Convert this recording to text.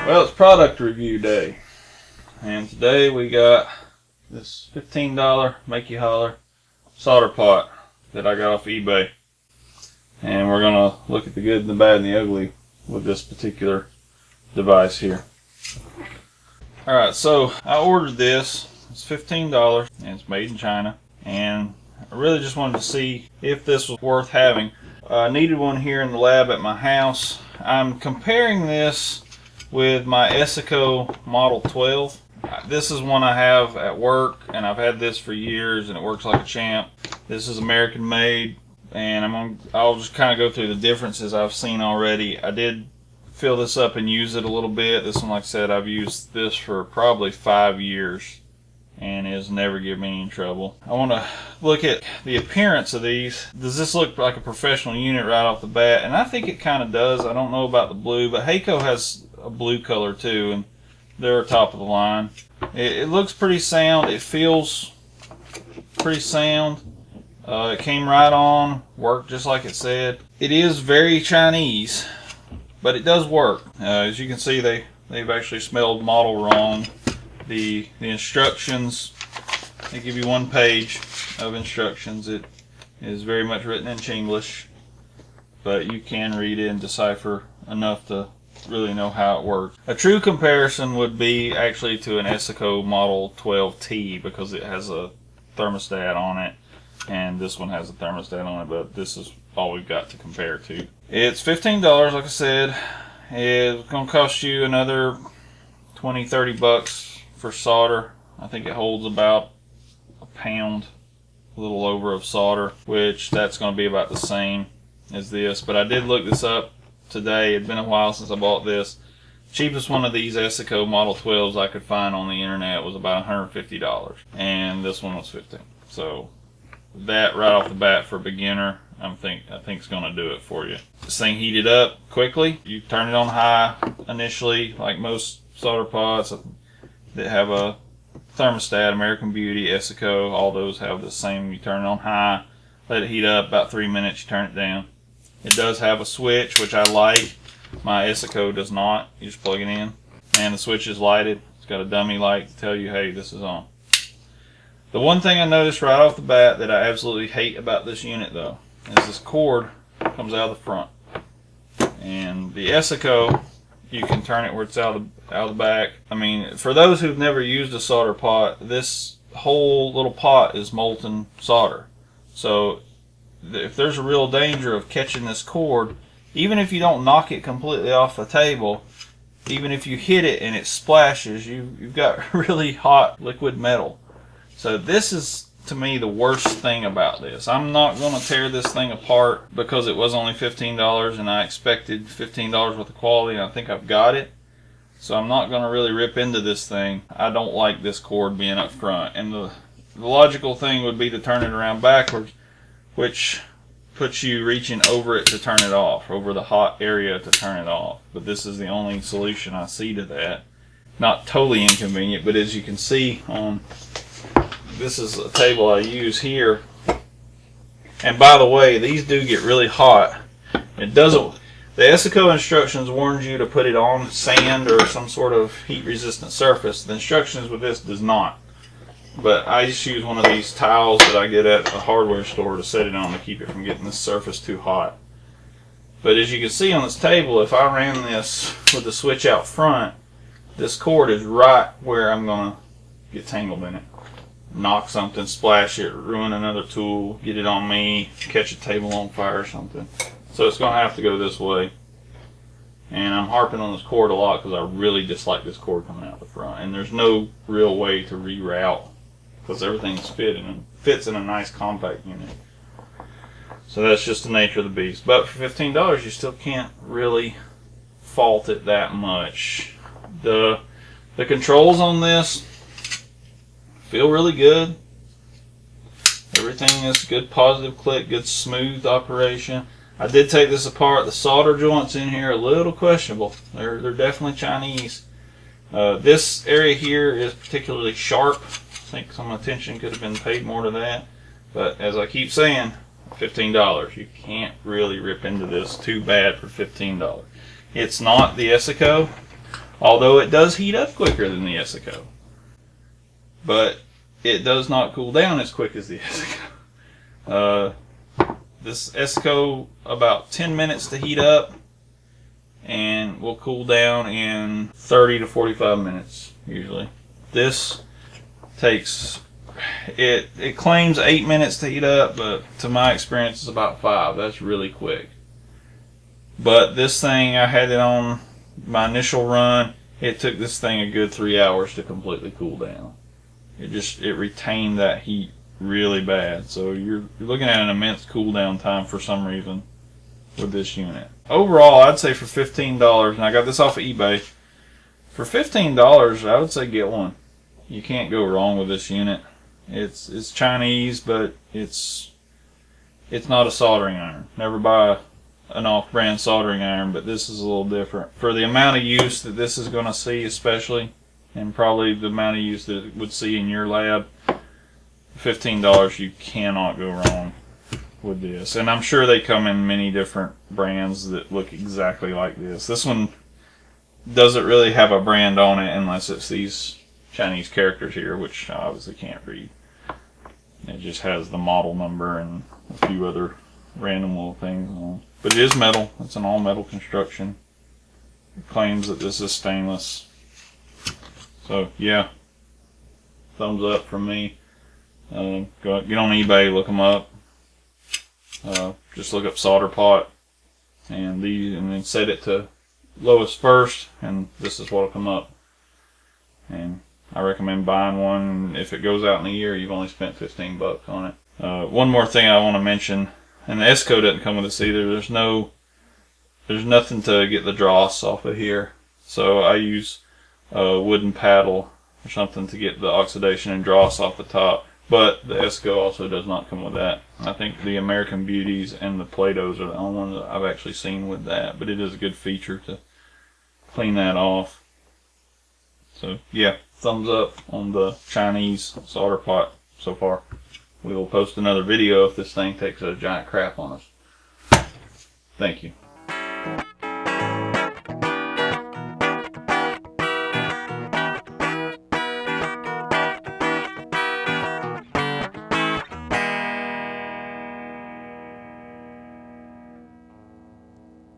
Well, it's product review day, and today we got this $15 Make You Holler solder pot that I got off eBay, and we're gonna look at the good, the bad, and the ugly with this particular device here. Alright, so I ordered this. It's $15 and it's made in China, and I really just wanted to see if this was worth having. I needed one here in the lab at my house. I'm comparing this with my Essa Co Model 12. This is one I have at work, and I've had this for years, and it works like a champ. This is American made, and I'll just kind of go through the differences I've seen already. I did fill this up and use it a little bit. This one, like I said, I've used this for probably 5 years, and it has never given me any trouble. I want to look at the appearance of these. Does this look like a professional unit right off the bat? And I think it kind of does. I don't know about the blue, but Essa Co has a blue color too, and they're top of the line. It looks pretty sound. It feels pretty sound. It came right on, worked just like it said. It is very Chinese, but it does work. As you can see, they've actually spelled model wrong. The instructions, they give you 1 page of instructions. It is very much written in Chinglish, but you can read it and decipher enough to really know how it works. A true comparison would be actually to an Essa Co Model 12T, because it has a thermostat on it, and this one has a thermostat on it, but this is all we've got to compare to. It's $15, like I said. It's going to cost you another 20-30 bucks for solder. I think it holds about a pound, a little over, of solder, which that's going to be about the same as this. But I did look this up today. It's been a while since I bought this. Cheapest one of these Essa Co Model 12s I could find on the internet was about $150, and this one was $15. So that right off the bat for a beginner, I think it's going to do it for you. This thing heated up quickly. You turn it on high initially, like most solder pots that have a thermostat. American Beauty, Essa Co, all those have the same. You turn it on high, let it heat up about 3 minutes, you turn it down. It does have a switch, which I like. My Essa Co does not. You just plug it in, and the switch is lighted. It's got a dummy light to tell you, hey, this is on. The one thing I noticed right off the bat that I absolutely hate about this unit, though, is this cord comes out of the front. And the Essa Co, you can turn it where it's out of the back. I mean, for those who've never used a solder pot, this whole little pot is molten solder. So if there's a real danger of catching this cord, even if you don't knock it completely off the table, even if you hit it and it splashes, you've got really hot liquid metal. So this is, to me, the worst thing about this. I'm not going to tear this thing apart because it was only $15 and I expected $15 worth of quality, and I think I've got it. So I'm not going to really rip into this thing. I don't like this cord being up front. And the logical thing would be to turn it around backwards, which puts you reaching over it to turn it off, over the hot area to turn it off. But this is the only solution I see to that. Not totally inconvenient, but as you can see on, this is a table I use here. And by the way, these do get really hot. It doesn't, the Essa Co instructions warns you to put it on sand or some sort of heat resistant surface. The instructions with this does not. But I just use one of these tiles that I get at a hardware store to set it on to keep it from getting this surface too hot. But as you can see on this table, if I ran this with the switch out front, this cord is right where I'm going to get tangled in it. Knock something, splash it, ruin another tool, get it on me, catch a table on fire or something. So it's going to have to go this way. And I'm harping on this cord a lot because I really dislike this cord coming out the front. And there's no real way to reroute, because everything's fits in a nice compact unit. So that's just the nature of the beast. But for $15, you still can't really fault it that much. The controls on this feel really good. Everything is good, positive click, good smooth operation. I did take this apart. The solder joints in here are a little questionable. They're definitely Chinese. This area here is particularly sharp. I think some attention could have been paid more to that. But as I keep saying, $15. You can't really rip into this too bad for $15. It's not the Essa Co, Although it does heat up quicker than the Essa Co. But it does not cool down as quick as the Essa Co. This Essa Co about 10 minutes to heat up and will cool down in 30 to 45 minutes usually. This takes, it claims 8 minutes to heat up, but to my experience it's about 5. That's really quick. But this thing, I had it on my initial run, it took this thing a good 3 hours to completely cool down. It retained that heat really bad. So you're looking at an immense cool down time for some reason with this unit. Overall, I'd say for $15, and I got this off of eBay, for $15 I would say get one. You can't go wrong with this unit. It's Chinese, but it's not a soldering iron. Never buy an off-brand soldering iron, but this is a little different. For the amount of use that this is going to see, especially, and probably the amount of use that it would see in your lab, $15 you cannot go wrong with this. And I'm sure they come in many different brands that look exactly like this. This one doesn't really have a brand on it unless it's these Chinese characters here, which I obviously can't read. It just has the model number and a few other random little things on. But it is metal. It's an all metal construction. It claims that this is stainless. So yeah, thumbs up from me. Get on eBay, look them up. Just look up solder pot and then set it to lowest first, and this is what'll come up. And I recommend buying one. If it goes out in a year, you've only spent 15 bucks on it. One more thing I want to mention, and the Essa Co doesn't come with this either. There's nothing to get the dross off of here, so I use a wooden paddle or something to get the oxidation and dross off the top. But the Essa Co also does not come with that. I think the American Beauties and the Play-Dohs are the only ones that I've actually seen with that. But it is a good feature to clean that off. So yeah, thumbs up on the Chinese solder pot so far. We will post another video if this thing takes a giant crap on us. Thank you.